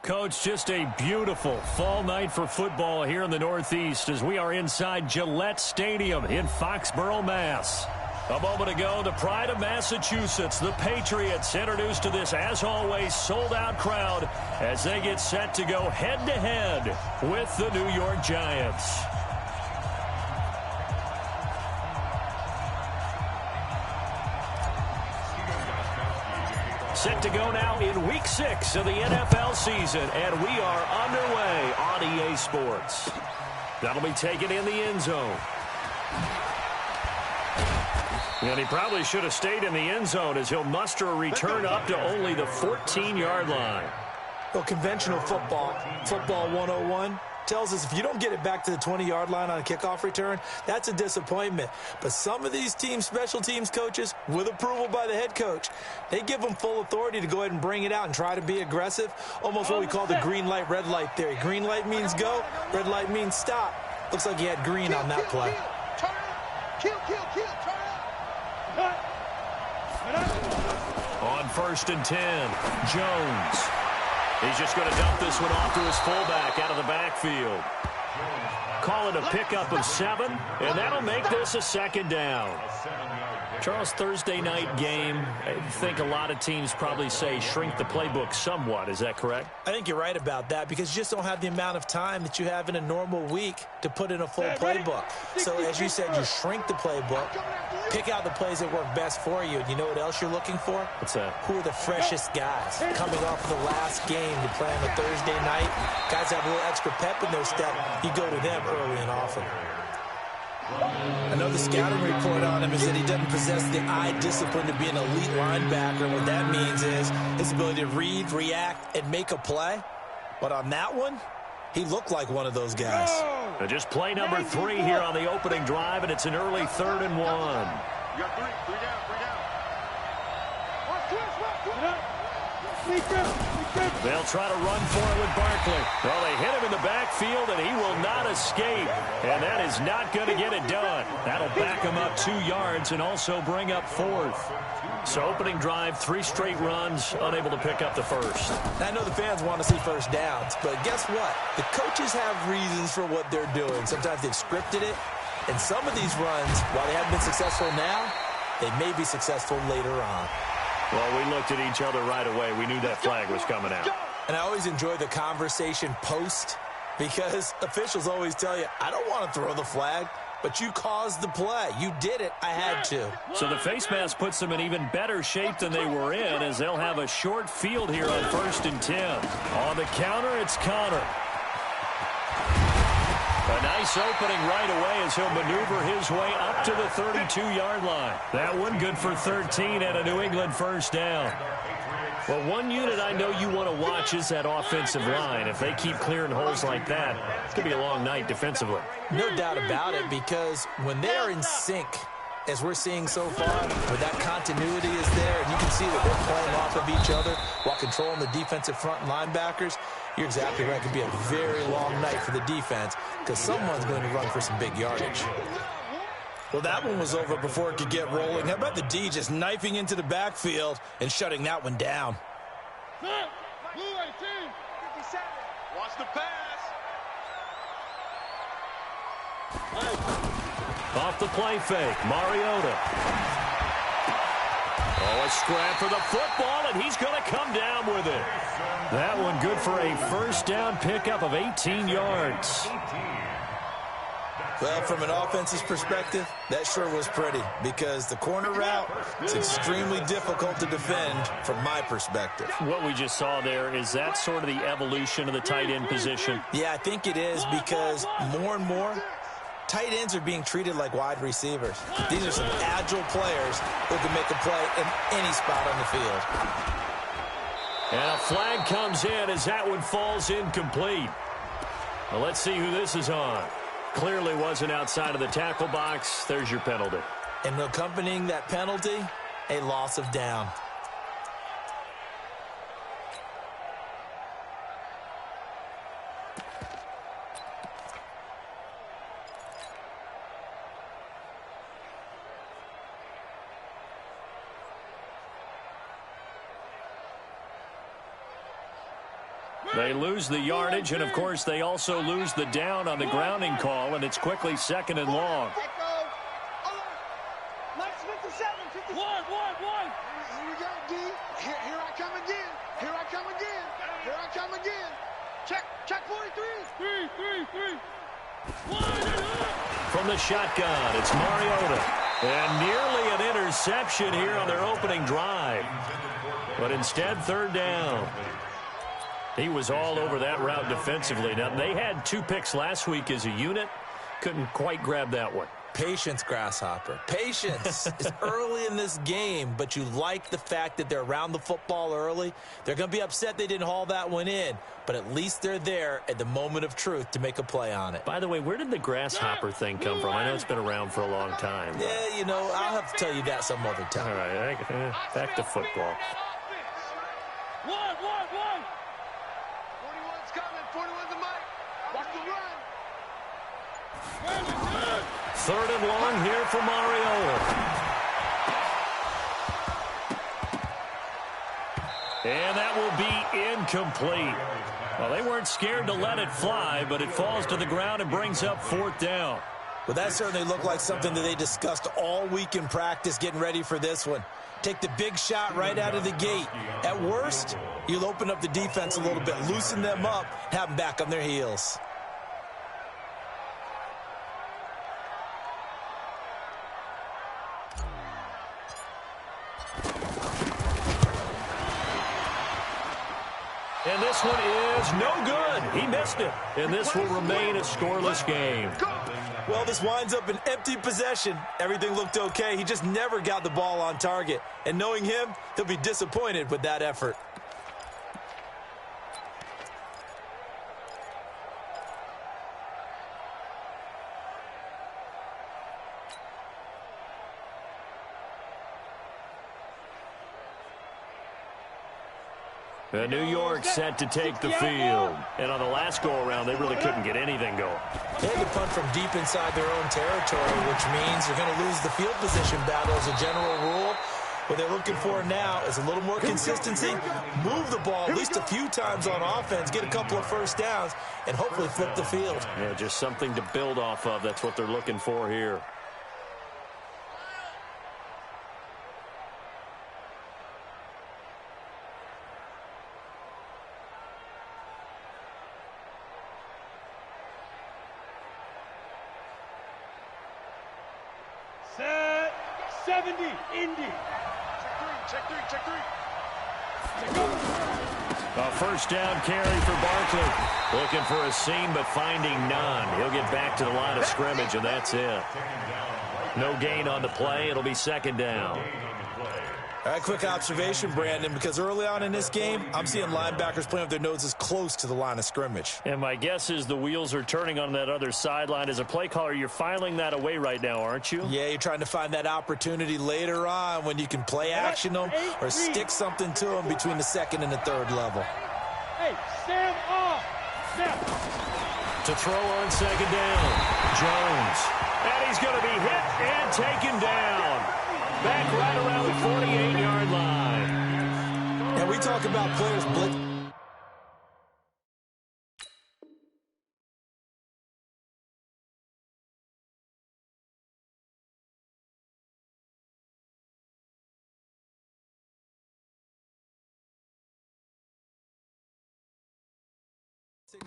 Coach, just a beautiful fall night for football here in the Northeast as we are inside Gillette Stadium in Foxborough, Mass. A moment ago, the pride of Massachusetts, the Patriots, introduced to this, as always, sold-out crowd as they get set to go head-to-head with the New York Giants. Set to go now in Week 6 of the NFL season, and we are underway on EA Sports. That'll be taken in the end zone. And he probably should have stayed in the end zone as he'll muster a return up to only the 14-yard line. Well, conventional football 101, tells us if you don't get it back to the 20-yard line on a kickoff return, that's a disappointment. But some of these special teams coaches, with approval by the head coach, they give them full authority to go ahead and bring it out and try to be aggressive, almost what we call the green light, red light theory. Green light means go, red light means stop. Looks like he had green on that play. On 1st and 10, Jones. He's just going to dump this one off to his fullback out of the backfield. Call it a pickup of 7, and that'll make this a 2nd down. Charles, Thursday night game, I think a lot of teams probably say shrink the playbook somewhat. Is that correct? I think you're right about that because you just don't have the amount of time that you have in a normal week to put in a full playbook. So as you said, you shrink the playbook, pick out the plays that work best for you. And you know what else you're looking for? What's that? Who are the freshest guys coming off the last game to play on a Thursday night? Guys have a little extra pep in their step. You go to them early and often. I know the scouting report on him is that he doesn't possess the eye discipline to be an elite linebacker. What that means is his ability to read, react, and make a play. But on that one, he looked like one of those guys. Just play number 3 here on the opening drive, and it's an early 3rd and 1. You got 3 down. They'll try to run for it with Barkley. Well, they hit him in the backfield, and he will not escape. And that is not going to get it done. That'll back him up 2 yards and also bring up 4th. So opening drive, 3 straight runs, unable to pick up the first. I know the fans want to see first downs, but guess what? The coaches have reasons for what they're doing. Sometimes they've scripted it, and some of these runs, while they haven't been successful now, they may be successful later on. Well, we looked at each other right away. We knew that flag was coming out. And I always enjoy the conversation post because officials always tell you, I don't want to throw the flag, but you caused the play. You did it. I had to. So the face mask puts them in even better shape than they were in as they'll have a short field here on 1st and 10. On the counter, it's Connor. A nice opening right away as he'll maneuver his way up to the 32-yard line. That one good for 13 and a New England first down. Well, one unit I know you want to watch is that offensive line. If they keep clearing holes like that, it's going to be a long night defensively. No doubt about it, because when they are in sync, as we're seeing so far, where that continuity is there, and you can see that they're playing off of each other while controlling the defensive front linebackers, you're exactly right. It could be a very long night for the defense because someone's going to run for some big yardage. Well, that one was over before it could get rolling. How about the D just knifing into the backfield and shutting that one down? Watch the pass. Off the play fake, Mariota. Oh, a scrap for the football, and he's going to come down with it. That one good for a first down pickup of 18 yards. Well, from an offense's perspective, that sure was pretty because the corner route is extremely difficult to defend from my perspective. What we just saw there, is that sort of the evolution of the tight end position? Yeah, I think it is because more and more, tight ends are being treated like wide receivers. These are some agile players who can make a play in any spot on the field. And a flag comes in as that one falls incomplete. Well, let's see who this is on. Clearly wasn't outside of the tackle box. There's your penalty. And accompanying that penalty, a loss of down. They lose the yardage, and, of course, they also lose the down on the grounding call, and it's quickly 2nd and long. One. Here we go, D. Here I come again. Here I come again. Here I come again. Check 43. Three. From the shotgun, it's Mariota. And nearly an interception here on their opening drive. But instead, 3rd down. He was all over that route defensively. Now, they had 2 picks last week as a unit. Couldn't quite grab that one. Patience, Grasshopper. Patience. It's early in this game, but you like the fact that they're around the football early. They're going to be upset they didn't haul that one in, but at least they're there at the moment of truth to make a play on it. By the way, where did the grasshopper thing come from? I know it's been around for a long time. Yeah, you know, I'll have to tell you that some other time. All right, back to football. 41's coming. 41's the mic. Watch the run. 3rd and long here for Mariota. And that will be incomplete. Well, they weren't scared to let it fly, but it falls to the ground and brings up 4th down. Well, that certainly looked like something that they discussed all week in practice getting ready for this one. Take the big shot right out of the gate. At worst, you'll open up the defense a little bit, loosen them up, have them back on their heels. And this one is no good. He missed it. And this will remain a scoreless game. Well, this winds up an empty possession. Everything looked okay. He just never got the ball on target. And knowing him, he'll be disappointed with that effort. New York set to take the field. And on the last go-around, they really couldn't get anything going. They had to punt from deep inside their own territory, which means they're going to lose the field position battle as a general rule. What they're looking for now is a little more consistency, move the ball at least a few times on offense, get a couple of first downs, and hopefully flip the field. Yeah, just something to build off of. That's what they're looking for here. Set 70, Indy. Check three. A first down carry for Barkley. Looking for a seam, but finding none. He'll get back to the line of scrimmage, and that's it. No gain on the play. It'll be 2nd down. All right, quick observation, Brandon, because early on in this game, I'm seeing linebackers playing with their noses close to the line of scrimmage. And my guess is the wheels are turning on that other sideline. As a play caller, you're filing that away right now, aren't you? Yeah, you're trying to find that opportunity later on when you can play action them or stick something to them between the 2nd and the 3rd level. Hey, stand off. Snap. To throw on 2nd down, Jones. And he's going to be hit and taken down. Back right around the 48-yard line. And we talk about players blitz.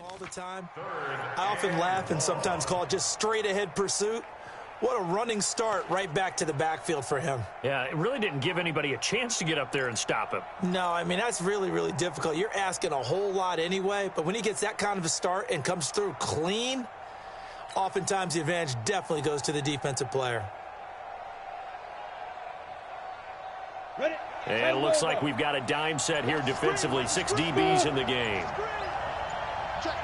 All the time. I often laugh and sometimes call it just straight ahead pursuit. What a running start right back to the backfield for him. Yeah, it really didn't give anybody a chance to get up there and stop him. No, I mean, that's really, really difficult. You're asking a whole lot anyway, but when he gets that kind of a start and comes through clean, oftentimes the advantage definitely goes to the defensive player. Ready? And it looks like we've got a dime set here defensively. 6 DBs in the game. Check.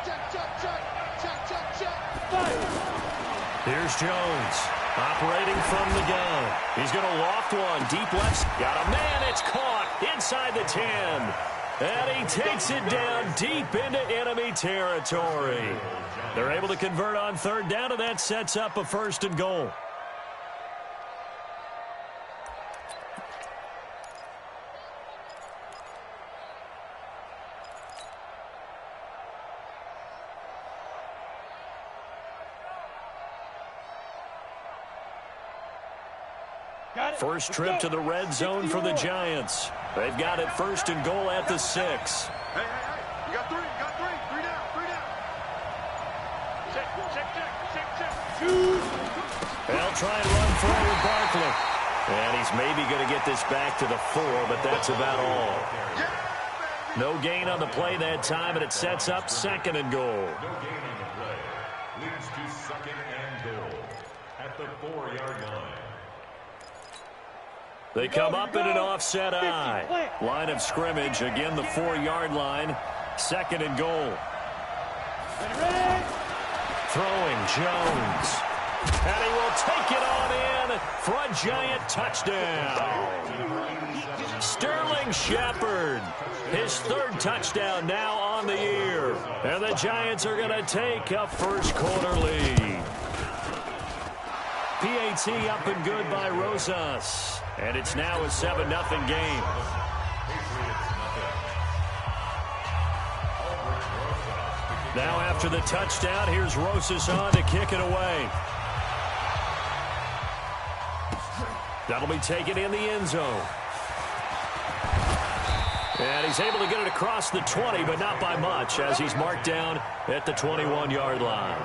Here's Jones, operating from the gun. He's going to loft one, deep left. Got a man, it's caught inside the 10. And he takes it down deep into enemy territory. They're able to convert on 3rd down, and that sets up a 1st and goal. First trip to the red zone for the Giants. They've got it first and goal at the 6. Hey. You got 3. You got 3. 3 down. 3 down. Check. They'll try and run forward Barkley. And he's maybe going to get this back to the 4, but that's about all. No gain on the play that time, and it sets up second and goal. No gain on the play. Leads to second and goal at the 4-yard line. They come up in an offset eye. Line of scrimmage, again the 4-yard line. Second and goal. Throwing Jones. And he will take it on in for a Giant touchdown. Sterling Shepard, his 3rd touchdown now on the year. And the Giants are going to take a first quarter lead. PAT up and good by Rosas. And it's now a 7-0 game. Now after the touchdown, here's Rosas on to kick it away. That'll be taken in the end zone. And he's able to get it across the 20, but not by much, as he's marked down at the 21-yard line.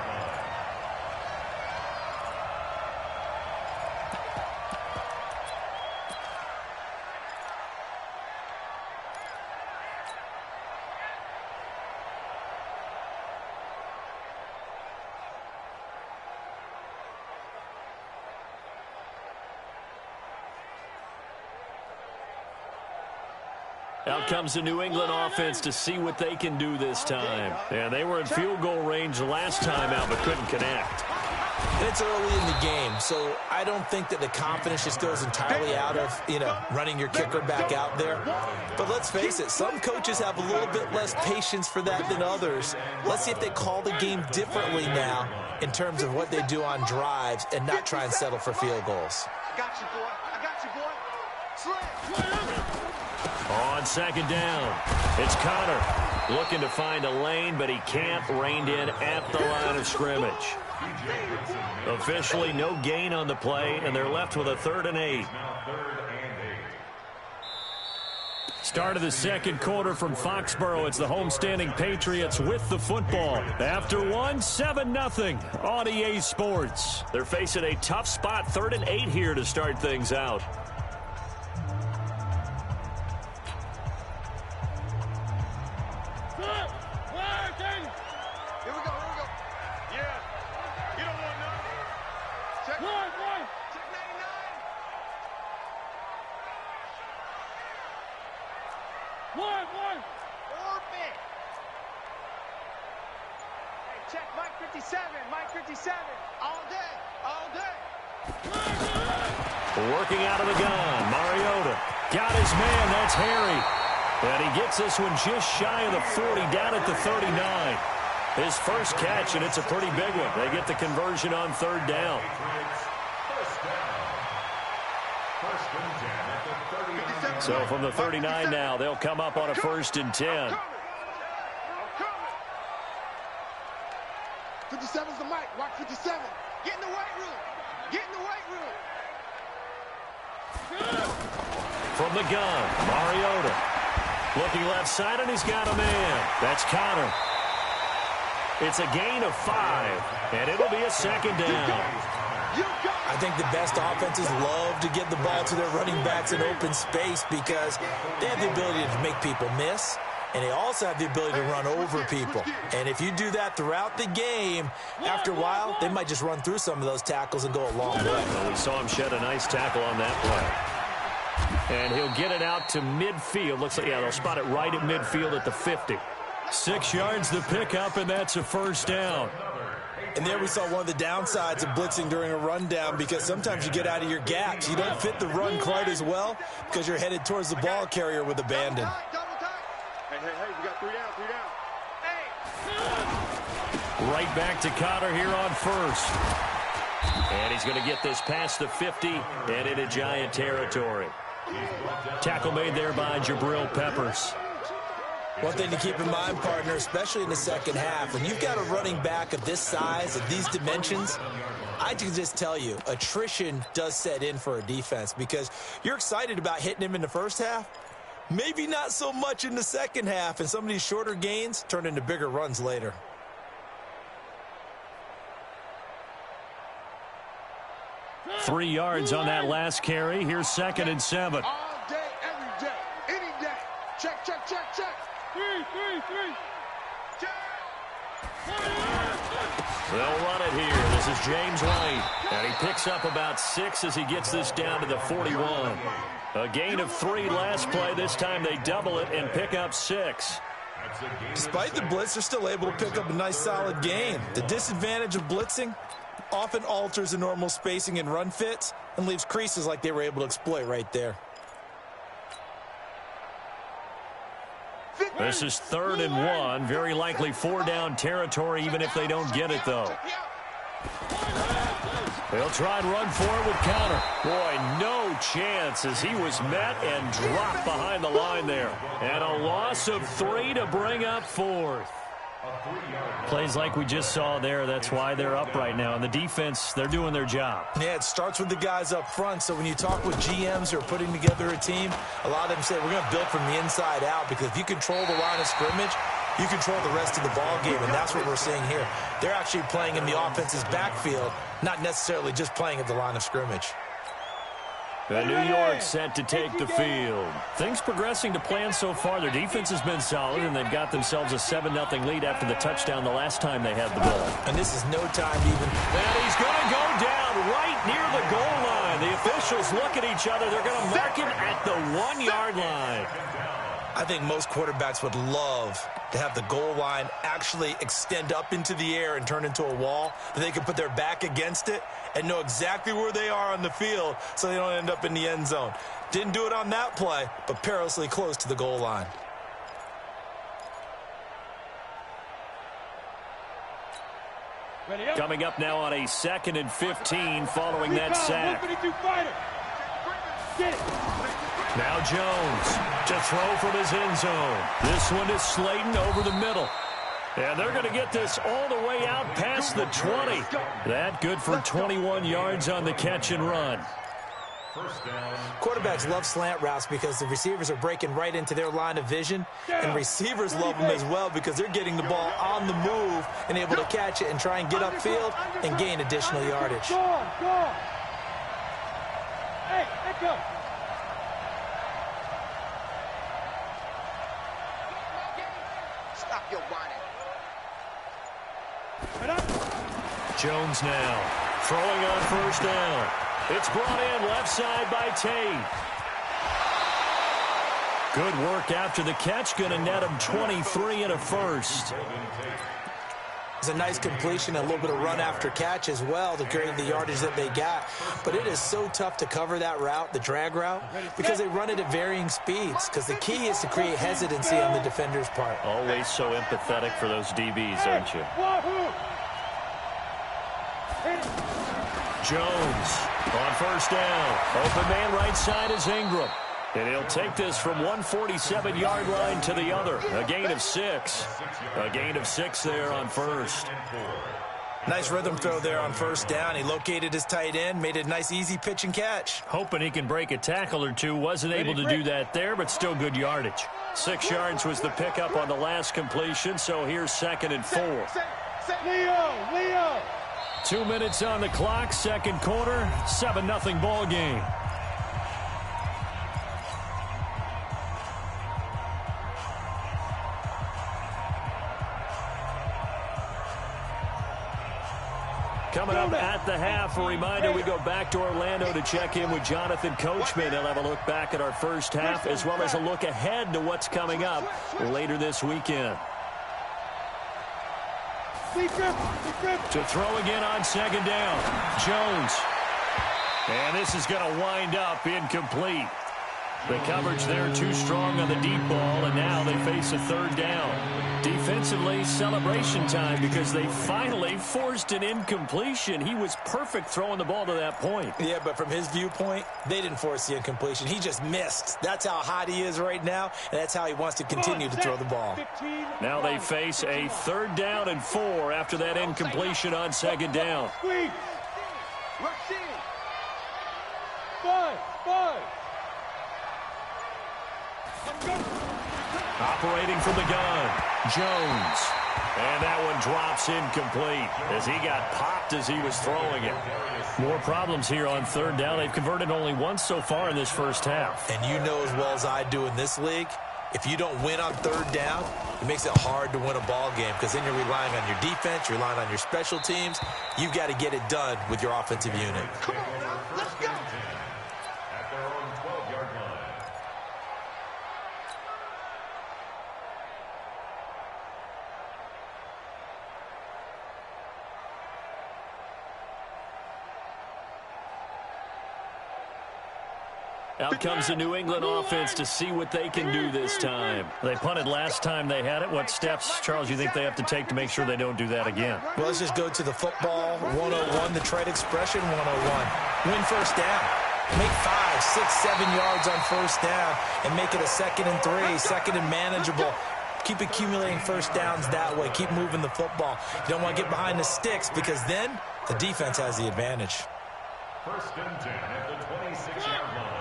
Out comes the New England offense to see what they can do this time. And they were in field goal range last time out, but couldn't connect. It's early in the game, so I don't think that the confidence just goes entirely out of, running your kicker back out there. But let's face it, some coaches have a little bit less patience for that than others. Let's see if they call the game differently now in terms of what they do on drives and not try and settle for field goals. I got you, boy. Slam. On second down, it's Connor looking to find a lane, but he can't. Reined in at the line of scrimmage. Officially no gain on the play, and they're left with a 3rd and 8. Start of the second quarter from Foxborough. It's the homestanding Patriots with the football. After 7-0 on EA Sports. They're facing a tough spot, 3rd and 8 here to start things out. Working out of the gun, Mariota got his man, that's Harry. And he gets this one just shy of the 40, down at the 39. His first catch, and it's a pretty big one. They get the conversion on 3rd down. So from the 39 now, they'll come up on a 1st and 10. 57's the mic. Watch 57. Get in the weight room. Get in the weight room. From the gun, Mariota. Looking left side, and he's got a man. That's Connor. It's a gain of 5, and it'll be a 2nd down. I think the best offenses love to get the ball to their running backs in open space because they have the ability to make people miss, and they also have the ability to run over people. And if you do that throughout the game, after a while, they might just run through some of those tackles and go a long way. Well, we saw him shed a nice tackle on that play. And he'll get it out to midfield. Looks like, they'll spot it right at midfield at the 50. 6 yards the pickup, and that's a 1st down. And there we saw one of the downsides of blitzing during a rundown because sometimes you get out of your gaps. You don't fit the run quite as well because you're headed towards the ball carrier with abandon. Hey, we got 3 down, 3 down. Right back to Connor here on 1st. And he's going to get this past the 50 and into Giant territory. Tackle made there by Jabril Peppers. One thing to keep in mind, partner, especially in the second half, when you've got a running back of this size, of these dimensions, I can just tell you, attrition does set in for a defense because you're excited about hitting him in the first half, maybe not so much in the second half, and some of these shorter gains turn into bigger runs later. Three yards on that last carry. Here's 2nd and 7. All day, every day, any day. Check, check, check, check. Three. Check. They'll run it here. This is James White. And he picks up about 6 as he gets this down to the 41. A gain of 3 last play. This time they double it and pick up 6. Despite the blitz, they're still able to pick up a nice solid gain. The disadvantage of blitzing often alters the normal spacing and run fits and leaves creases like they were able to exploit right there. This is 3rd and 1. Very likely 4-down territory even if they don't get it, though. They'll try and run for it with counter. Boy, no chance as he was met and dropped behind the line there. And a loss of 3 to bring up 4th. Plays like we just saw there. That's why they're up right now. And the defense, they're doing their job. Yeah, it starts with the guys up front. So when you talk with GMs who are putting together a team, a lot of them say we're going to build from the inside out because if you control the line of scrimmage, you control the rest of the ball game, and that's what we're seeing here. They're actually playing in the offense's backfield, not necessarily just playing at the line of scrimmage. The New York set to take the field. Things progressing to plan so far. Their defense has been solid, and they've got themselves a 7-0 lead after the touchdown the last time they had the ball. And this is no time to even. And he's going to go down right near the goal line. The officials look at each other. They're going to mark him at the 1-yard line. I think most quarterbacks would love to have the goal line actually extend up into the air and turn into a wall, that they can put their back against it and know exactly where they are on the field so they don't end up in the end zone. Didn't do it on that play, but perilously close to the goal line. Coming up now on a 2nd and 15 following that sack. Now Jones to throw from his end zone. This one is Slayton over the middle. And they're going to get this all the way out past the 20. That good for 21 yards on the catch and run. Quarterbacks love slant routes because the receivers are breaking right into their line of vision, and receivers love them as well because they're getting the ball on the move and able to catch it and try and get upfield and gain additional yardage. Go on. Hey, let go. Stop your whining. Jones now throwing on 1st down. It's brought in left side by Tate. Good work after the catch. Going to net him 23 and a first. It's a nice completion, a little bit of run after catch as well to create the yardage that they got. But it is so tough to cover that route, the drag route, because they run it at varying speeds. Because the key is to create hesitancy on the defender's part. Always so empathetic for those DBs, aren't you? Jones on 1st down. Open man right side is Ingram. And he'll take this from 147-yard line to the other. A gain of 6. A gain of 6 there on 1st. Nice rhythm throw there on 1st down. He located his tight end, made it a nice easy pitch and catch. Hoping he can break a tackle or two. Wasn't able to do that there, but still good yardage. 6 yards was the pickup on the last completion, so here's 2nd and 4. Leo! 2 minutes on the clock, 2nd quarter, 7-0 ball game. Coming up at the half, a reminder, we go back to Orlando to check in with Jonathan Coachman. He'll have a look back at our first half as well as a look ahead to what's coming up later this weekend. To throw again on 2nd down, Jones. And this is going to wind up incomplete. The coverage there too strong on the deep ball, and now they face a third down. Defensively, celebration time because they finally forced an incompletion. He was perfect throwing the ball to that point. Yeah, but from his viewpoint, they didn't force the incompletion. He just missed. That's how hot he is right now, and that's how he wants to continue to throw the ball. Now they face a third down and 4 after that incompletion on second down. Operating from the gun, Jones. And that one drops incomplete as he got popped as he was throwing it. More problems here on third down. They've converted only once so far in this first half. And you know as well as I do in this league, if you don't win on third down, it makes it hard to win a ball game because then you're relying on your defense, you're relying on your special teams. You've got to get it done with your offensive unit. Come on, let's go. At their own 12-yard line. Out comes the New England offense to see what they can do this time. They punted last time they had it. What steps, Charles, you think they have to take to make sure they don't do that again? Well, let's just go to the football 101, the trade expression 101. Win first down. Make 5, 6, 7 yards on first down and make it a 2nd and 3, second and manageable. Keep accumulating first downs that way. Keep moving the football. You don't want to get behind the sticks because then the defense has the advantage. First and 10 at the 26-yard line.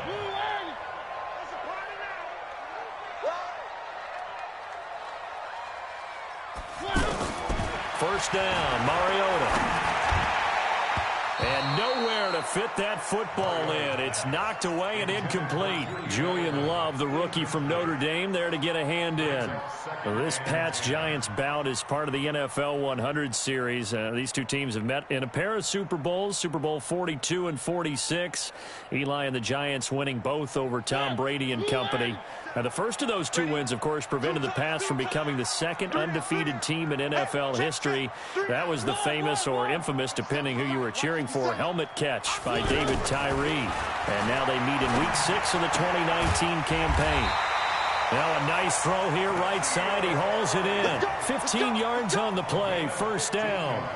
First down, Mariota. And nowhere to fit that football in. It's knocked away and incomplete. Julian Love, the rookie from Notre Dame, there to get a hand in. This Pats-Giants bout is part of the NFL 100 series. These two teams have met in a pair of Super Bowls, Super Bowl 42 and 46. Eli and the Giants winning both over Tom Brady and company. Now, the first of those two wins, of course, prevented the Pats from becoming the second undefeated team in NFL history. That was the famous or infamous, depending who you were cheering for, helmet catch by David Tyree. And now they meet in Week 6 of the 2019 campaign. Now a nice throw here, right side. He hauls it in. 15 yards on the play, first down.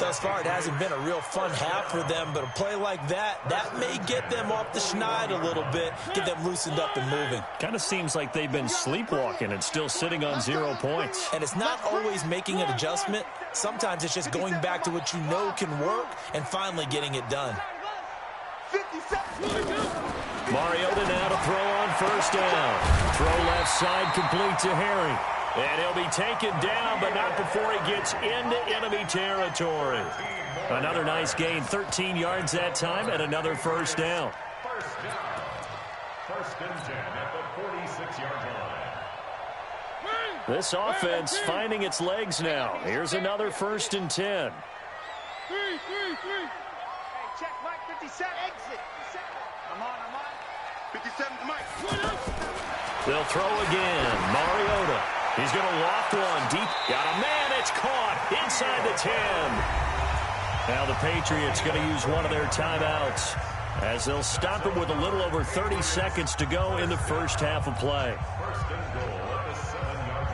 Thus far, it hasn't been a real fun half for them, but a play like that may get them off the schneid a little bit, get them loosened up and moving. Kind of seems like they've been sleepwalking and still sitting on 0 points. And it's not always making an adjustment. Sometimes it's just going back to what you know can work and finally getting it done. Mariota now to throw on first down. Throw left side complete to Harry. And he'll be taken down, but not before he gets into enemy territory. Another nice gain, 13 yards that time, and another first down. First and 10 at the 46-yard line. This offense finding its legs now. Here's another first and 10. Hey, check Mike 57. Exit. I'm on. 57's Mike. They'll throw again. Mariota. He's going to loft one deep. Got a man. It's caught inside the 10. Now the Patriots going to use one of their timeouts as they'll stop it with a little over 30 seconds to go in the first half of play. First and goal at the 7-yard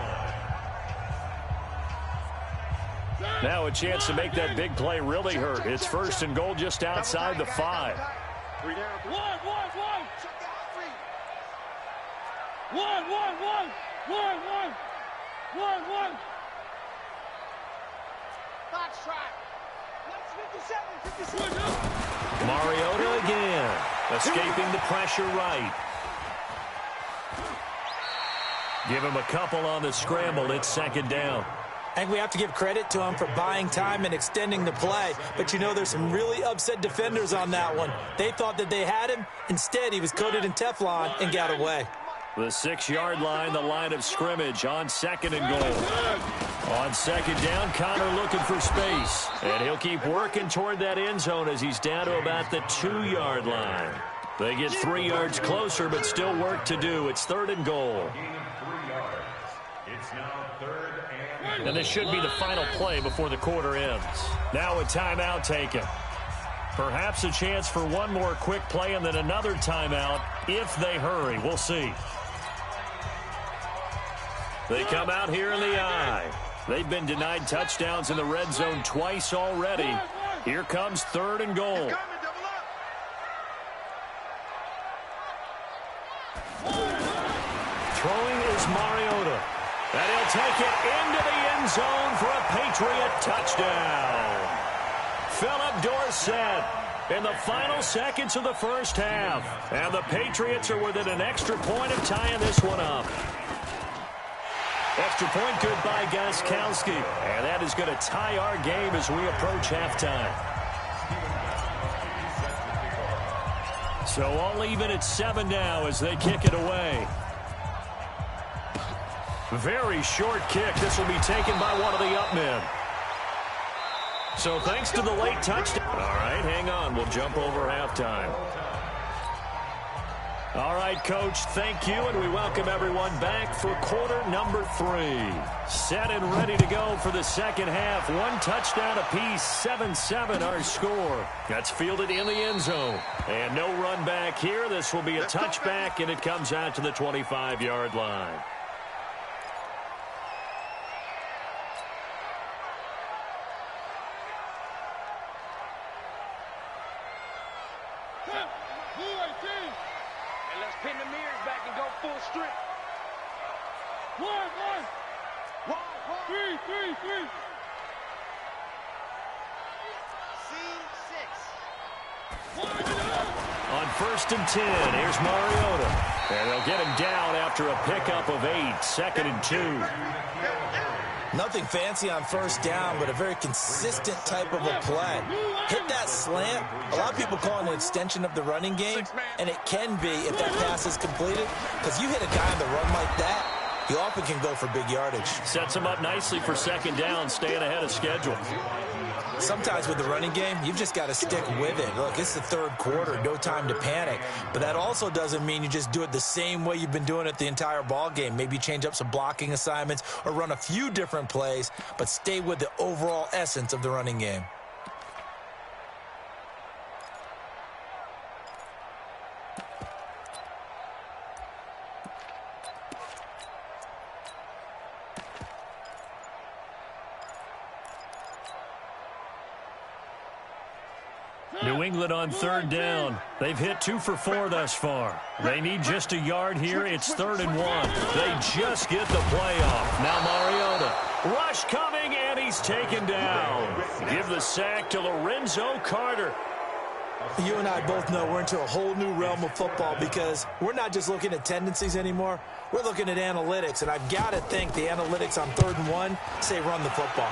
line. Now a chance to make that big play really hurt. It's first and goal just outside the 5. 3 down. One. Box try. 57. Mariota again, escaping the pressure right. Give him a couple on the scramble. It's second down. And we have to give credit to him for buying time and extending the play. But, you know, there's some really upset defenders on that one. They thought that they had him. Instead, he was coated in Teflon and got away. The 6-yard line, the line of scrimmage on second and goal. On second down, Connor looking for space. And he'll keep working toward that end zone as he's down to about the 2-yard line. They get 3 yards closer, but still work to do. It's third and goal. Gain of 3 yards. It's now third and And this should be the final play before the quarter ends. Now a timeout taken. Perhaps a chance for one more quick play and then another timeout if they hurry. We'll see. They come out here in the eye. They've been denied touchdowns in the red zone twice already. Here comes 3rd and goal. Throwing is Mariota. And he'll take it into the end zone for a Patriot touchdown. Philip Dorsett in the final seconds of the first half. And the Patriots are within an extra point of tying this one up. Extra point good by Gostkowski. And that is going to tie our game as we approach halftime. So all even at 7 now as they kick it away. Very short kick. This will be taken by one of the up men. So thanks to the late touchdown. All right, hang on. We'll jump over halftime. All right, Coach, thank you, and we welcome everyone back for quarter number 3. Set and ready to go for the second half. 1 touchdown apiece, 7-7 our score. That's fielded in the end zone. And no run back here. This will be a touchback, and it comes out to the 25-yard line. Pin the mirrors back and go full strip. 1, 3. C6. On 1st and 10, here's Mariota. And they'll get him down after a pickup of 8, 2nd and 2. Nothing fancy on first down, but a very consistent type of a play. Hit that slant. A lot of people call it an extension of the running game, and it can be if that pass is completed, because you hit a guy on the run like that, he often can go for big yardage. Sets him up nicely for 2nd down, staying ahead of schedule. Sometimes with the running game, you've just got to stick with it. Look, it's the 3rd quarter, no time to panic. But that also doesn't mean you just do it the same way you've been doing it the entire ball game. Maybe change up some blocking assignments or run a few different plays, but stay with the overall essence of the running game. New England on 3rd down. They've hit 2 for 4 thus far. They need just a yard here. It's 3rd and 1. They just get the play off. Now Mariota. Rush coming, and he's taken down. Give the sack to Lorenzo Carter. You and I both know we're into a whole new realm of football because we're not just looking at tendencies anymore. We're looking at analytics, and I've got to think the analytics on 3rd and 1 say run the football.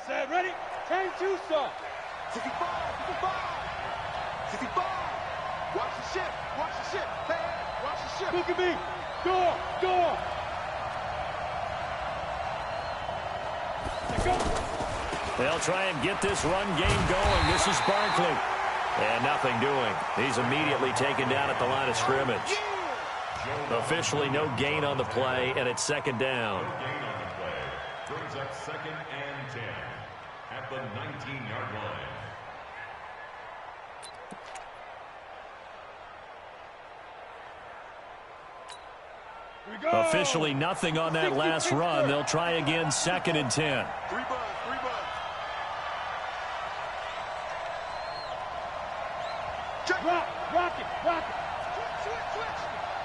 Set, ready? Change to some. 65. Watch the ship. Hey, watch the ship. Look at me. Go. Let's go. They'll try and get this run game going. This is Barkley. And nothing doing. He's immediately taken down at the line of scrimmage. Officially no gain on the play, and it's 2nd down. Brings up 2nd and 10 at the 19-yard line. Officially nothing on that last run. They'll try again, 2nd and 10. 3 bucks. Check. Rock it. Switch.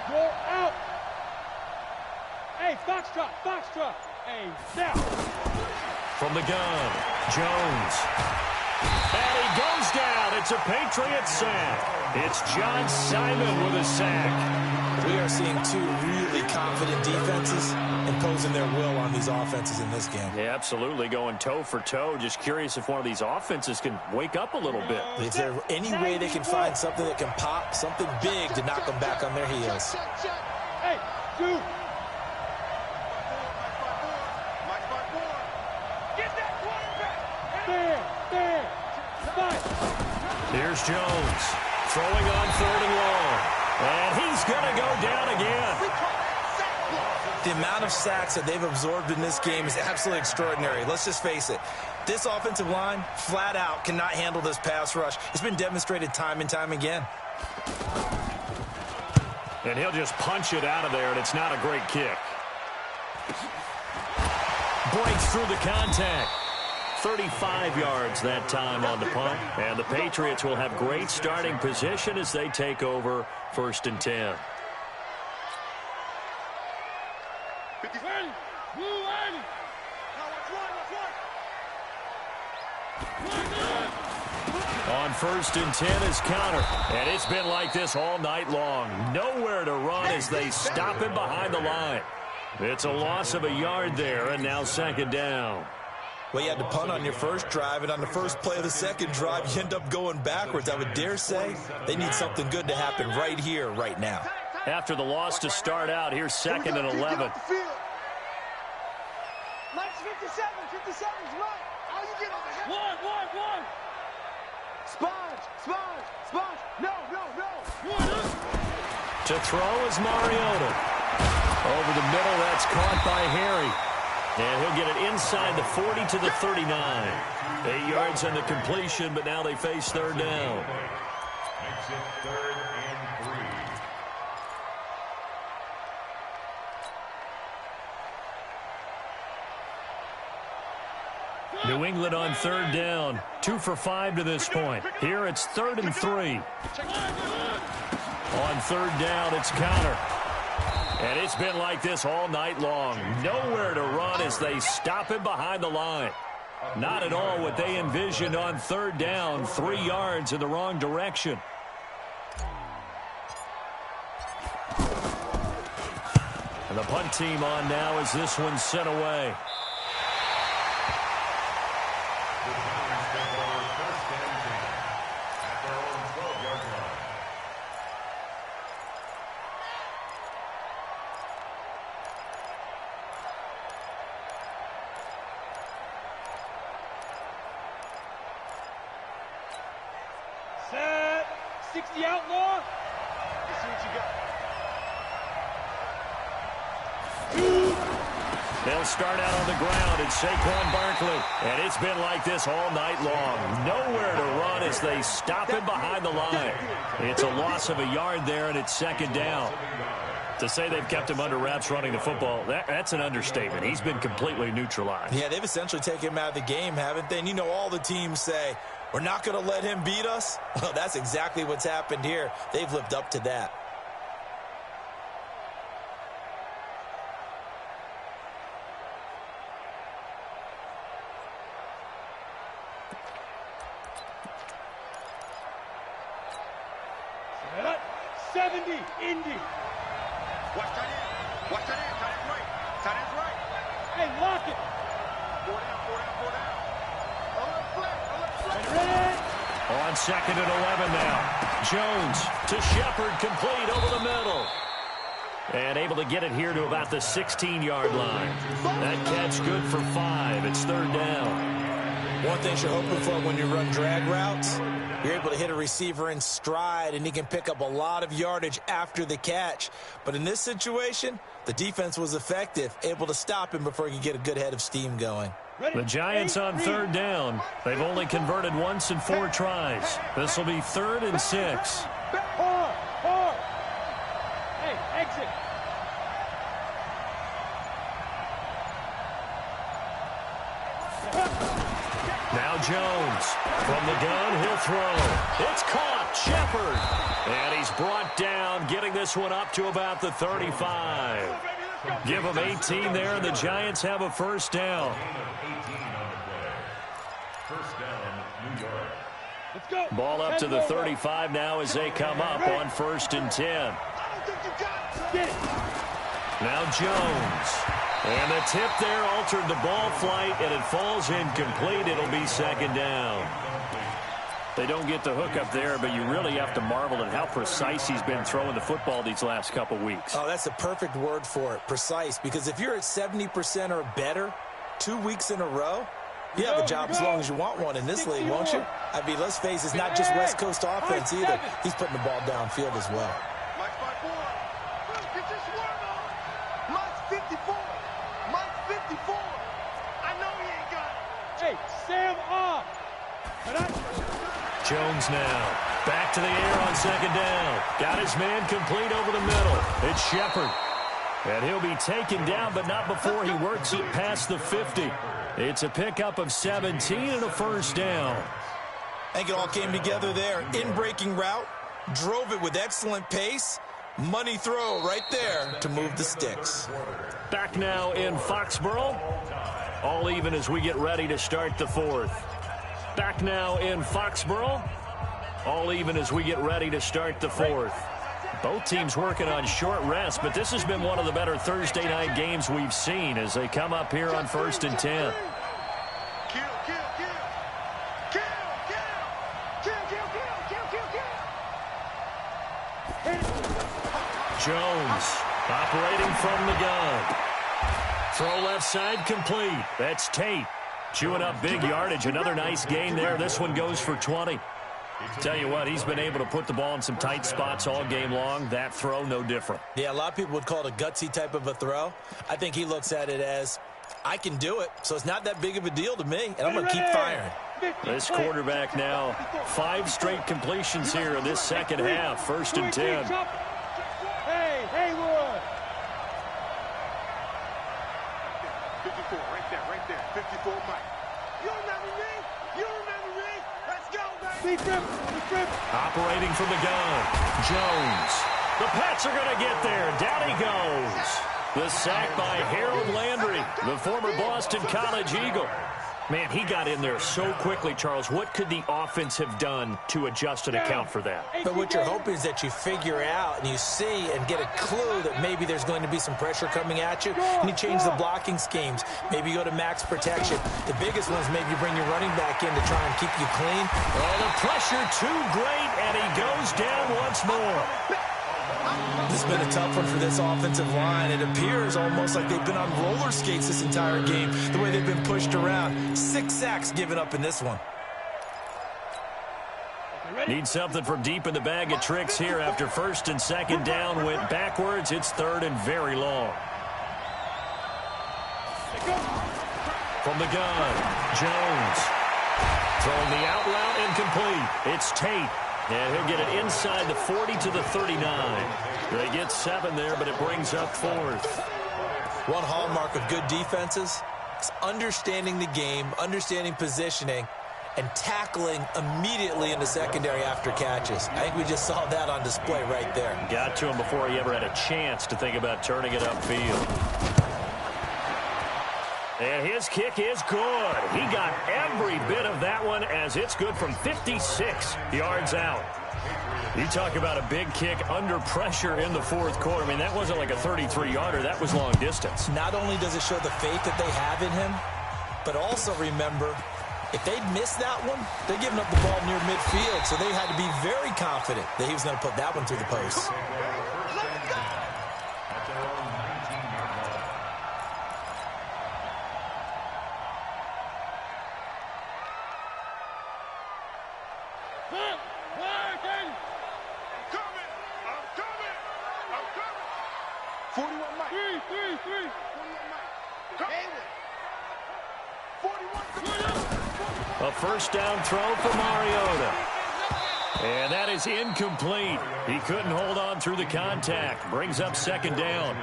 Go out. Hey, Foxtrot. Hey, now. From the gun, Jones. And he goes down. It's a Patriot sack. It's John Simon with a sack. We are seeing 2 really confident defenses imposing their will on these offenses in this game. Yeah, absolutely, going toe for toe. Just curious if one of these offenses can wake up a little bit. Is there any way they can find something that can pop, something big to knock them back on their heels? Hey, dude. Get that quarterback. Here's Jones throwing on 3rd and long. And he's going to go down again. The amount of sacks that they've absorbed in this game is absolutely extraordinary. Let's just face it. This offensive line, flat out, cannot handle this pass rush. It's been demonstrated time and time again. And he'll just punch it out of there, and it's not a great kick. Breaks through the contact. 35 yards that time on the punt. And the Patriots will have great starting position as they take over 1st and 10. On 1st and 10 is counter. And it's been like this all night long. Nowhere to run as they stop him behind the line. It's a loss of a yard there, and now 2nd down. Well, you had to punt on your first drive, and on the first play of the second drive, you end up going backwards. I would dare say they need something good to happen right here, right now. After the loss to start out, here's 2nd and 11. Minus 57. 57's right. All you get on the head. One. Sponge. No. To throw is Mariota. Over the middle, that's caught by Harry. And he'll get it inside the 40 to the 39. 8 yards on the completion, but now they face 3rd down. Makes it 3rd and 3. New England on 3rd down. 2 for 5 to this point. Here it's 3rd and 3. On 3rd down, it's counter. And it's been like this all night long. Nowhere to run as they stop him behind the line. Not at all what they envisioned on 3rd down. 3 yards in the wrong direction. And the punt team on now as this one's sent away. Set. 60 outlaw. Let's see what you got. They'll start out on the ground. It's Saquon Barkley. And it's been like this all night long. Nowhere to run as they stop him behind the line. It's a loss of a yard there, and it's 2nd down. To say they've kept him under wraps running the football, that's an understatement. He's been completely neutralized. Yeah, they've essentially taken him out of the game, haven't they? And you know all the teams say, we're not going to let him beat us. Well, that's exactly what's happened here. They've lived up to that. Set. 70, Indy. Watch tight end. Watch tight end. Tight end's right. Tight end's right. Hey, lock it. 4 down. A little flat. Ready? On 2nd and 11 now. Jones to Shepard, complete over the middle. And able to get it here to about the 16-yard line. That catch good for 5. It's 3rd down. One thing you're hoping for when you run drag routes, you're able to hit a receiver in stride, and he can pick up a lot of yardage after the catch. But in this situation, the defense was effective, able to stop him before he could get a good head of steam going. The Giants on 3rd down. They've only converted once in 4 tries. This will be 3rd and 6. Hard. Hey, exit. Now Jones. From the gun, he'll throw. It's caught. Shepard. And he's brought down, getting this one up to about the 35. Give them 18 there, and the Giants have a 1st down. 18 on the play. 1st down, New York. Let's go. Ball up to the 35 now as they come up on 1st and 10. I don't think you got it. Get it. Now Jones. And the tip there altered the ball flight, and it falls incomplete. It'll be 2nd down. They don't get the hook up there, but you really have to marvel at how precise he's been throwing the football these last couple weeks. Oh, that's the perfect word for it, precise. Because if you're at 70% or better 2 weeks in a row, You have a job as long as you want one in this league, won't you? I mean, let's face it, it's not just West Coast offense either. He's putting the ball downfield as well. Mike's by 4. Get this one on. Mike's 54. Mike's 54. I know he ain't got it. Hey, Sam off. Jones now. Back to the air on second down. Got his man complete over the middle. It's Shepard. And he'll be taken down, but not before he works it past the 50. It's a pickup of 17 and a first down. I think it all came together there. In-breaking route, drove it with excellent pace. Money throw right there to move the sticks. Back now in Foxborough. All even as we get ready to start the fourth. Back now in Foxborough. All even as we get ready to start the fourth. Both teams working on short rest, but this has been one of the better Thursday night games we've seen as they come up here on 1st and 10. Jones operating from the gun. Throw left side complete. That's Tate. Chewing up big yardage. Another nice gain there. This one goes for 20. Tell you what, he's been able to put the ball in some tight spots all game long. That throw, no different. Yeah, a lot of people would call it a gutsy type of a throw. I think he looks at it as, I can do it, so it's not that big of a deal to me, and I'm going to keep firing. This quarterback now, 5 straight completions here in this second half. 1st and 10. Hey, Haywood. 54, right there. 54, Mike. You remember me? You remember me? Let's go, baby. Operating from the gun. Jones. The Pats are going to get there. Down he goes. The sack by Harold Landry, the former Boston College Eagle. Man, he got in there so quickly, Charles. What could the offense have done to adjust and account for that? But what you're hoping is that you figure out and you see and get a clue that maybe there's going to be some pressure coming at you, and you change the blocking schemes. Maybe you go to max protection. The biggest one is maybe you bring your running back in to try and keep you clean. Oh, the pressure too great, and he goes down once more. This has been a tough one for this offensive line. It appears almost like they've been on roller skates this entire game, the way they've been pushed around. 6 sacks given up in this one. Need something from deep in the bag of tricks here after 1st and 2nd down went backwards. It's 3rd and very long. From the gun, Jones. Throwing the out route incomplete. It's Tate. And he'll get it inside the 40 to the 39. They get 7 there, but it brings up 4th. One hallmark of good defenses is understanding the game, understanding positioning, and tackling immediately in the secondary after catches. I think we just saw that on display right there. Got to him before he ever had a chance to think about turning it upfield. And his kick is good. He got every bit of that one as it's good from 56 yards out. You talk about a big kick under pressure in the 4th quarter. I mean, that wasn't like a 33-yarder. That was long distance. Not only does it show the faith that they have in him, but also remember, if they'd missed that one, they're giving up the ball near midfield, so they had to be very confident that he was going to put that one through the post. A first down throw for Mariota. And that is incomplete. He couldn't hold on through the contact. Brings up 2nd down.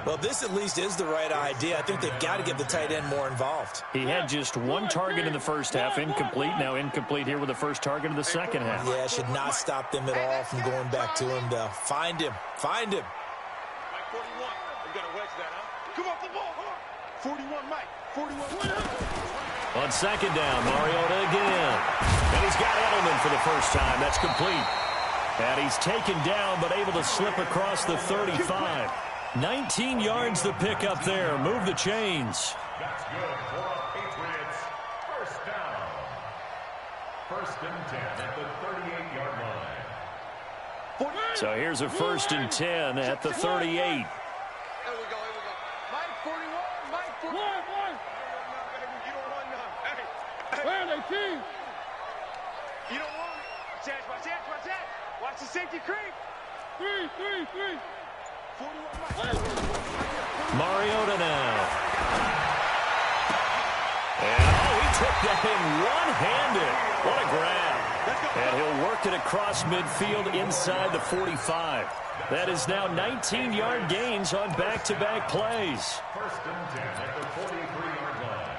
Well, this at least is the right idea. I think they've got to get the tight end more involved. He had just 1 target in the first half, incomplete. Now incomplete here with the first target of the second half. Yeah, should not stop them at all from going back to him, though. Find him. Find him. Mike 41. I'm going to wedge that, huh? Come off the ball, huh? 41, Mike. 41. On 2nd down, Mariota again. And he's got Edelman for the first time. That's complete. And he's taken down, but able to slip across the 35. 19 yards the pickup there. Move the chains. That's good for the Patriots. First down. 1st and 10 at the 38-yard line. So here's a 1st and 10 at the 38. Here we go. Mike 41. Mike 41. You don't run none. Hey, Watch the safety creep. 3. 41 Mariota now. And, he took that in one-handed. What a grab. And he'll work it across midfield inside the 45. That is now 19-yard gains on back-to-back plays. First and 10 at the 43-yard line.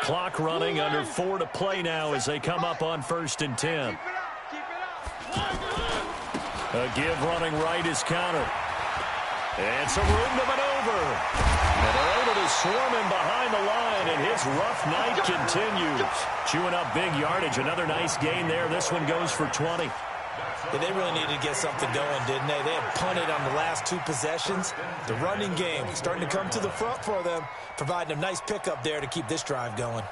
Clock running, under 4 to play now as they come up on first and 10. Keep it up. A give running right is counter. And some room to maneuver. And they're able to swarm him behind the line, and his rough night continues. Chewing up big yardage. Another nice gain there. This one goes for 20. Yeah, they really needed to get something going, didn't they? They had punted on the last 2 possessions. The running game starting to come to the front for them, providing a nice pickup there to keep this drive going.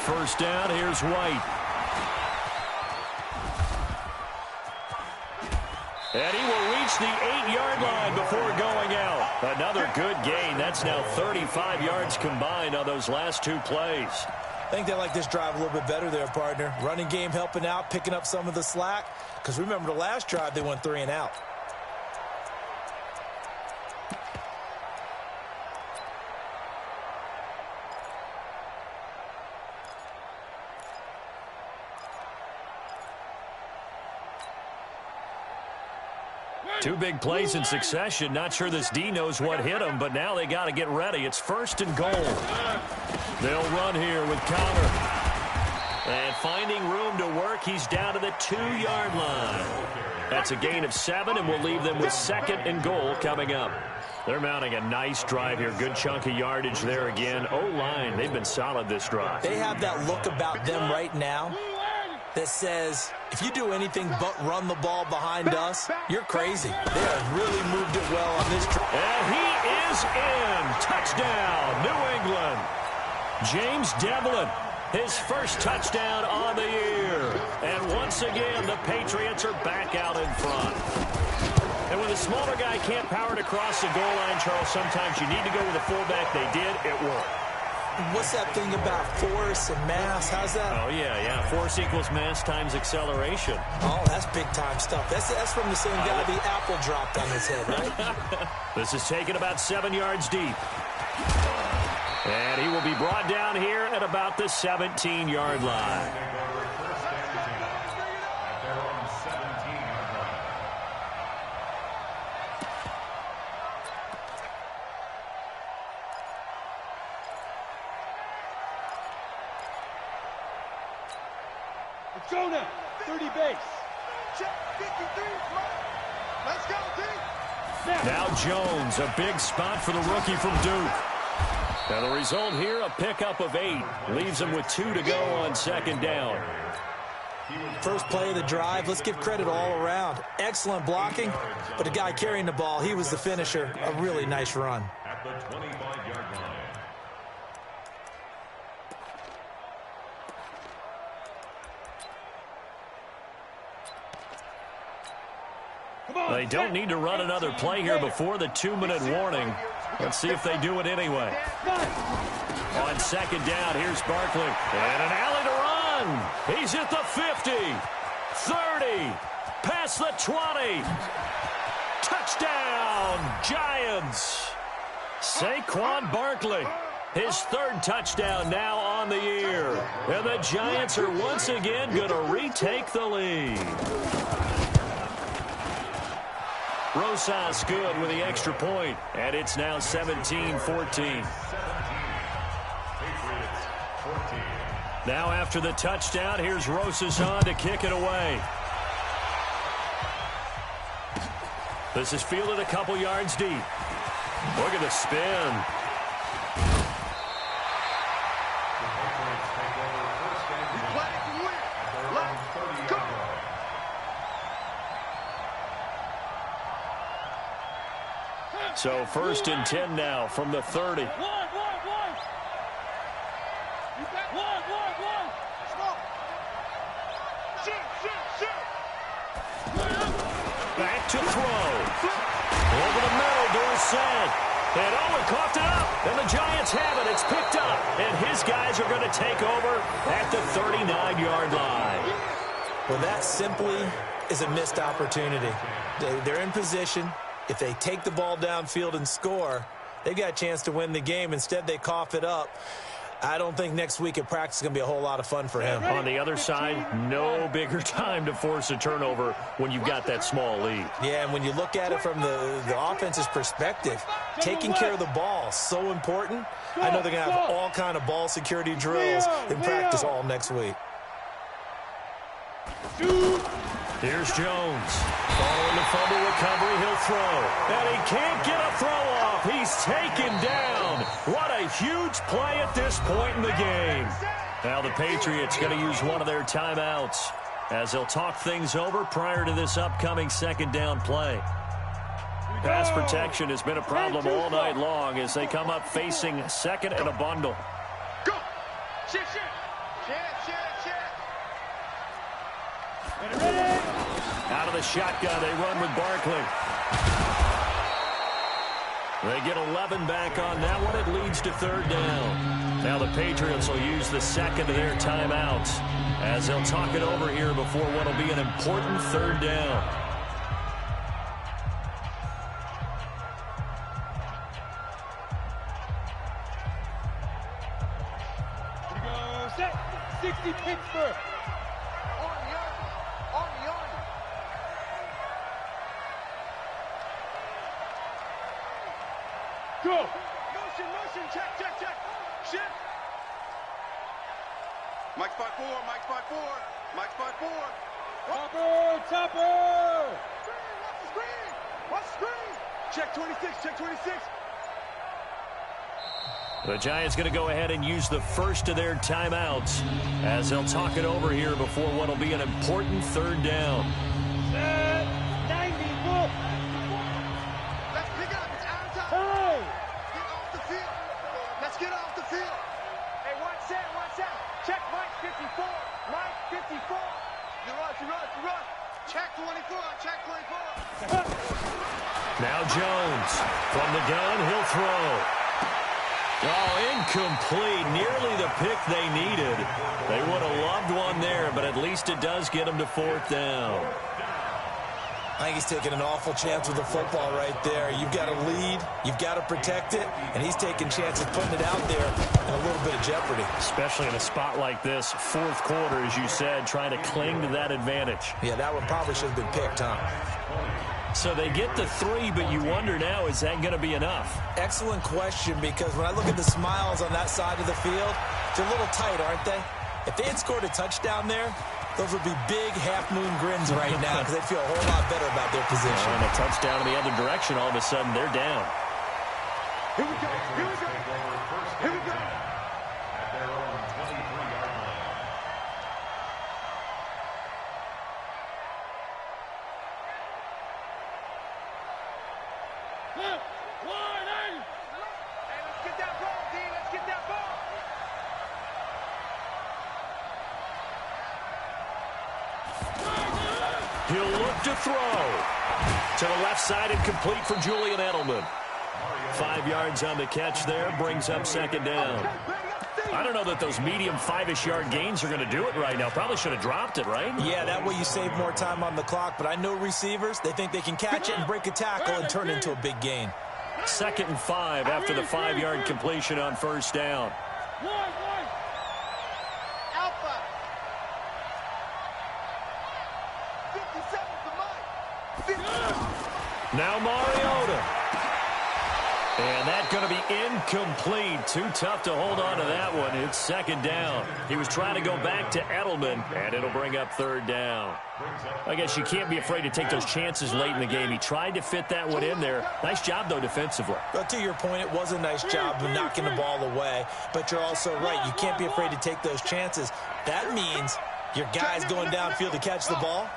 First down, here's White. And he will reach the 8-yard line before going out. Another good gain. That's now 35 yards combined on those last 2 plays. I think they like this drive a little bit better there, partner. Running game helping out, picking up some of the slack. Because remember the last drive, they went 3 and out. Two big plays in succession. Not sure this D knows what hit him, but now they got to get ready. It's first and goal. They'll run here with Connor. And finding room to work, he's down to the 2-yard line. That's a gain of 7, and we'll leave them with second and goal coming up. They're mounting a nice drive here. Good chunk of yardage there again. O-line, they've been solid this drive. They have that look about them right now that says, if you do anything but run the ball behind us, you're crazy. They have really moved it well on this drive. And he is in. Touchdown, New England. James Devlin, his first touchdown on the year. And once again, the Patriots are back out in front. And when the smaller guy can't power it across the goal line, Charles, sometimes you need to go with a fullback. They did. It worked. What's that thing about force and mass? How's that? Oh, yeah. Force equals mass times acceleration. Oh, that's big-time stuff. That's from the same guy the apple dropped on his head, right? This is taken about 7 yards deep. And he will be brought down here at about the 17-yard line. Go now. 30 base. Check 53. Let's go, D. Now Jones, a big spot for the rookie from Duke. And the result here, a pickup of 8. Leaves him with 2 to go on second down. First play of the drive, let's give credit all around. Excellent blocking, but the guy carrying the ball, he was the finisher. A really nice run. At the 25-yard line. They don't need to run another play here before the 2-minute warning. Let's see if they do it anyway. On second down, here's Barkley. And an alley to run. He's at the 50, 30, past the 20. Touchdown, Giants. Saquon Barkley, his 3rd touchdown now on the year. And the Giants are once again going to retake the lead. Rosas good with the extra point, and it's now 17-14. Now after the touchdown, here's Rosas on to kick it away. This is fielded a couple yards deep. Look at the spin. So 1st and 10 now from the 30. One. Back to throw. Over the middle, Dorsett. And Owen coughed it up. And the Giants have it. It's picked up. And his guys are going to take over at the 39-yard line. Well, that simply is a missed opportunity. They're in position. If they take the ball downfield and score, they've got a chance to win the game. Instead, they cough it up. I don't think next week at practice is going to be a whole lot of fun for him. On the other side, no bigger time to force a turnover when you've got that small lead. Yeah, and when you look at it from the offense's perspective, taking care of the ball is so important. I know they're going to have all kind of ball security drills in practice all next week. Here's Jones. Following the fumble recovery, he'll throw. And he can't get a throw off. He's taken down. What a huge play at this point in the game. Now the Patriots going to use one of their timeouts as they'll talk things over prior to this upcoming 2nd down play. Pass protection has been a problem all night long as they come up facing 2nd and a bundle. Go. Shit. Out of the shotgun, they run with Barkley. They get 11 back on that one. It leads to 3rd down. Now the Patriots will use the 2nd of their timeouts as they'll talk it over here before what will be an important 3rd down. Here we go. Set. 60 Pittsburgh. Go! Motion, check. Shift. Mike spot 4. Topper! Watch the screen! Check 26. The Giants going to go ahead and use the 1st of their timeouts as they'll talk it over here before what will be an important 3rd down. 90, look! Let's pick up, it's out of time! Get off the field! Let's get off the field! Hey, watch that! Check Mike 54! You run! Check 24! Now Jones from the gun, he'll throw. Oh, incomplete. Nearly the pick they needed. They would have loved one there, but at least it does get them to 4th down. I think he's taking an awful chance with the football right there. You've got to lead, you've got to protect it, and he's taking chances putting it out there in a little bit of jeopardy. Especially in a spot like this, 4th quarter, as you said, trying to cling to that advantage. Yeah, that one probably should have been picked, huh? So they get the 3, but you wonder now, is that going to be enough? Excellent question, because when I look at the smiles on that side of the field, they're a little tight, aren't they? If they had scored a touchdown there, those would be big half-moon grins right now because they'd feel a whole lot better about their position. And a touchdown in the other direction, all of a sudden, they're down. Here we go! At their own 23-yard line. Hey, let's get that ball, D! Let's get that ball! He'll look to throw. To the left side and complete for Julian Edelman. 5 yards on the catch there, brings up 2nd down. I don't know that those medium 5-ish yard gains are going to do it right now. Probably should have dropped it, right? Yeah, that way you save more time on the clock, but I know receivers, they think they can catch it and break a tackle and turn it into a big gain. 2nd and 5 after the 5-yard completion on 1st down. Alpha! 57 to Mike! Now Mariota. And that's going to be incomplete. Too tough to hold on to that one. It's 2nd down. He was trying to go back to Edelman, and it'll bring up 3rd down. I guess you can't be afraid to take those chances late in the game. He tried to fit that one in there. Nice job, though, defensively. But to your point, it was a nice job of knocking the ball away. But you're also right. You can't be afraid to take those chances. That means your guys going downfield to catch the ball,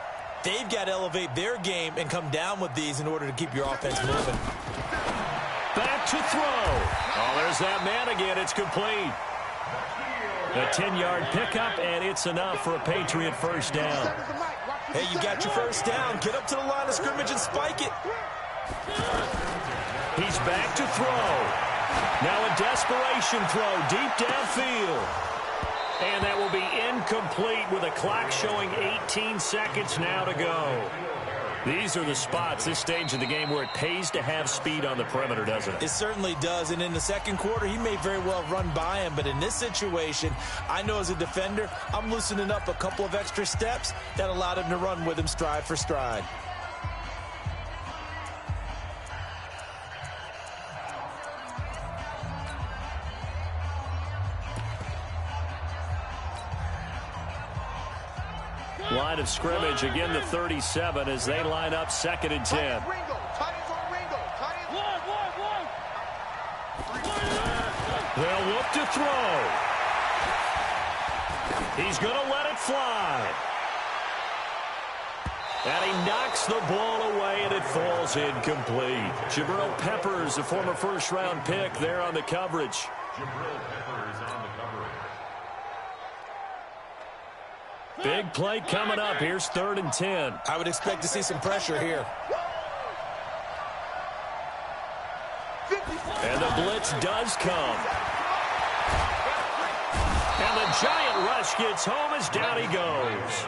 they've got to elevate their game and come down with these in order to keep your offense moving. to throw. Oh, there's that man again. It's complete. A 10-yard pickup, and it's enough for a Patriot first down. Hey, you got your first down. Get up to the line of scrimmage and spike it. He's back to throw. Now a desperation throw deep downfield. And that will be incomplete with a clock showing 18 seconds now to go. These are the spots, this stage of the game, where it pays to have speed on the perimeter, doesn't it? It certainly does, and in the second quarter, he may very well run by him, but in this situation, I know as a defender, I'm loosening up a couple of extra steps that allowed him to run with him stride for stride. Line of scrimmage, again the 37 as they line up 2nd and 10. They'll look to throw. He's going to let it fly. And he knocks the ball away, and it falls incomplete. Jabril Peppers, a former first-round pick, there on the coverage. Jabril Peppers on the coverage. Big play coming up. Here's 3rd and 10. I would expect to see some pressure here. And the blitz does come. And the giant rush gets home as down he goes.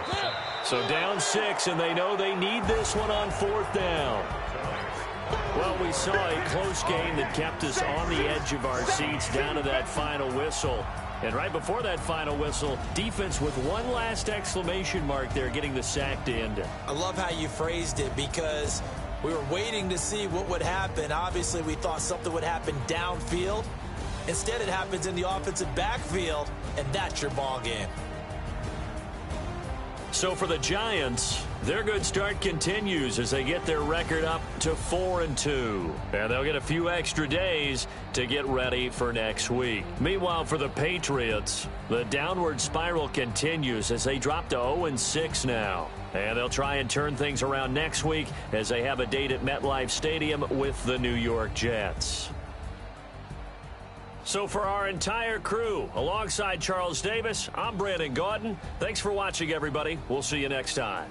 So down 6, and they know they need this one on 4th down. Well, we saw a close game that kept us on the edge of our seats down to that final whistle. And right before that final whistle, defense with one last exclamation mark there, getting the sack to end it. I love how you phrased it, because we were waiting to see what would happen. Obviously, we thought something would happen downfield. Instead, it happens in the offensive backfield, and that's your ball game. So for the Giants, their good start continues as they get their record up to 4-2. And they'll get a few extra days to get ready for next week. Meanwhile, for the Patriots, the downward spiral continues as they drop to 0-6 now. And they'll try and turn things around next week as they have a date at MetLife Stadium with the New York Jets. So for our entire crew, alongside Charles Davis, I'm Brandon Gaudin. Thanks for watching, everybody. We'll see you next time.